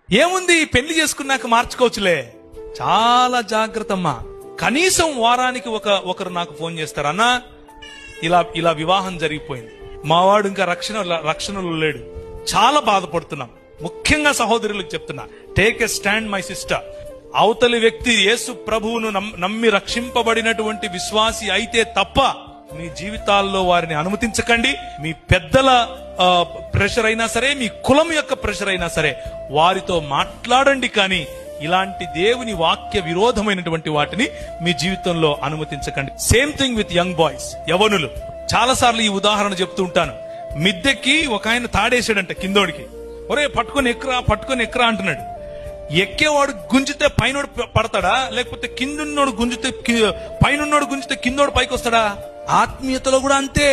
ఏముంది, పెళ్లి చేసుకున్నాక మార్చుకోవచ్చులే. చాలా జాగ్రత్త అమ్మా. కనీసం వారానికి ఒకరు నాకు ఫోన్ చేస్తారు, అన్నా ఇలా వివాహం జరిగిపోయింది, మావాడు ఇంకా రక్షణలో లేడు, చాలా బాధపడుతున్నాం. ముఖ్యంగా సహోదరులకు చెప్తున్నా, take a stand my sister. అవతలి వ్యక్తి యేసు ప్రభువును నమ్మి రక్షింపబడినటువంటి విశ్వాసి అయితే తప్ప మీ జీవితాల్లో వారిని అనుమతించకండి. మీ పెద్దల ప్రెషర్ అయినా సరే, మీ కులం యొక్క ప్రెషర్ అయినా సరే వారితో మాట్లాడండి, కానీ ఇలాంటి దేవుని వాక్య విరోధమైనటువంటి వాటిని మీ జీవితంలో అనుమతించకండి. Same thing with young boys, యవనులు. చాలా సార్లు ఈ ఉదాహరణ చెప్తూ ఉంటాను. మిద్దెకి ఒక ఆయన తాడేసాడంట కిందోడికి, ఒరే పట్టుకొని ఎక్కరా అంటున్నాడు. ఎక్కేవాడు గుంజితే పైనోడు పడతాడా, లేకపోతే కిందున్నోడు గుంజితే పైనున్నోడు గుంజితే కిందోడు పైకి వస్తాడా? ఆత్మీయతలో కూడా అంతే.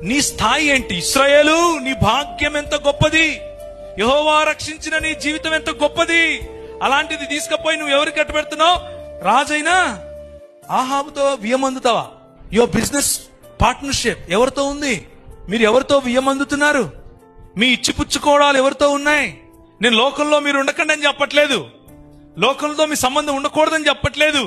నీ స్థాయి ఏంటి? ఇశ్రాయేలు, నీ భాగ్యం ఎంత గొప్పది, యెహోవా రక్షించిన నీ జీవితం ఎంత గొప్పది. అలాంటిది తీసుకుపోయి నువ్వు ఎవరికి అట్టు పెడుతున్నావు? రాజైనా ఆహాబుతో వియ్యమందుతావా? యువర్ బిజినెస్ పార్ట్నర్షిప్ ఎవరితో ఉంది? మీరు ఎవరితో వియ్యమందుతున్నారు? మీ ఇచ్చిపుచ్చుకోవడాలు ఎవరితో ఉన్నాయి? నేను లోకంలో మీరు ఉండకండి అని చెప్పట్లేదు, లోకంలో మీ సంబంధం ఉండకూడదని చెప్పట్లేదు,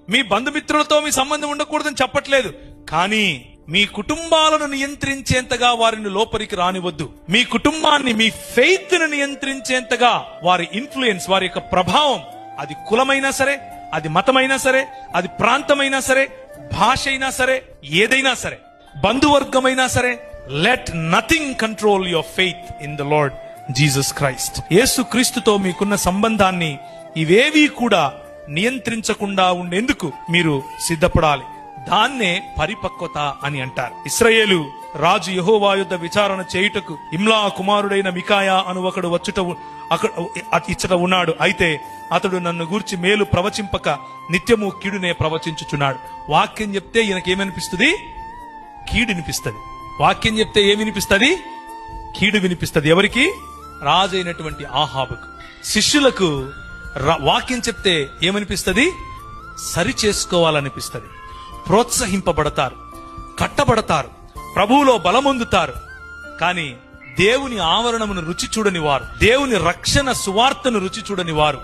మీ బంధుమిత్రులతో మీ సంబంధం ఉండకూడదని చెప్పట్లేదు. కానీ మీ కుటుంబాలను నియంత్రించేంతగా వారిని లోపలికి రానివద్దు. మీ కుటుంబాన్ని, మీ ఫెయిత్ ను నియంత్రించేంతగా వారి ఇన్ఫ్లుయెన్స్, వారి యొక్క ప్రభావం, అది కులమైనా సరే, అది మతమైనా సరే, అది ప్రాంతమైనా సరే, భాష అయినా సరే, ఏదైనా సరే, బంధువర్గమైనా సరే, let nothing control your faith in the Lord Jesus Christ. యేసు క్రీస్తుతో మీకున్న సంబంధాన్ని ఇవేవీ కూడా నియంత్రించకుండా ఉండేందుకు మీరు సిద్ధపడాలి. దాన్నే పరిపక్వత అని అంటారు. ఇశ్రాయేలు రాజు యెహోవా యుద్ధ విచారణ చేయుటకు ఇమ్లా కుమారుడైన మికాయా అను ఒకడు ఇచ్చట ఉన్నాడు. అయితే అతడు నన్ను గూర్చి మేలు ప్రవచింపక నిత్యము కీడునే ప్రవచించుచున్నాడు. వాక్యం చెప్తే ఈయనకేమనిపిస్తుంది? కీడు వినిపిస్తుంది. వాక్యం చెప్తే ఏమి వినిపిస్తుంది? కీడు వినిపిస్తుంది. ఎవరికి? రాజు అయినటువంటి ఆహాబుకు. శిష్యులకు వాక్యం చెప్తే ఏమనిపిస్తుంది? సరి చేసుకోవాలనిపిస్తుంది. ప్రోత్సహింపబడతారు, కట్టబడతారు, ప్రభువులో బలమొందుతారు. కానీ దేవుని ఆవరణమును రుచి చూడని వారు, దేవుని రక్షణ సువార్తను రుచి చూడని వారు,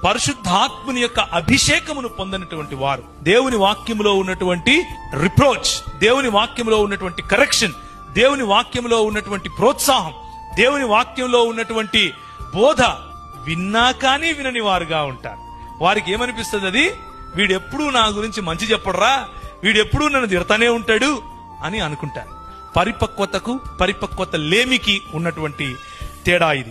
పరిశుద్ధాత్ముని యొక్క అభిషేకమును పొందినటువంటి వారు, దేవుని వాక్యములో ఉన్నటువంటి రిప్రోచ్, దేవుని వాక్యములో ఉన్నటువంటి కరెక్షన్, దేవుని వాక్యంలో ఉన్నటువంటి ప్రోత్సాహం, దేవుని వాక్యంలో ఉన్నటువంటి బోధ విన్నా కానీ వినని వారుగా ఉంటారు. వారికి ఏమనిపిస్తుంది? అది వీడెప్పుడూ నా గురించి మంచి చెప్పడరా, వీడెప్పుడూ నన్ను తిడతానే ఉంటాడు అని అనుకుంటారు. పరిపక్వత లేమికి ఉన్నటువంటి తేడా ఇది.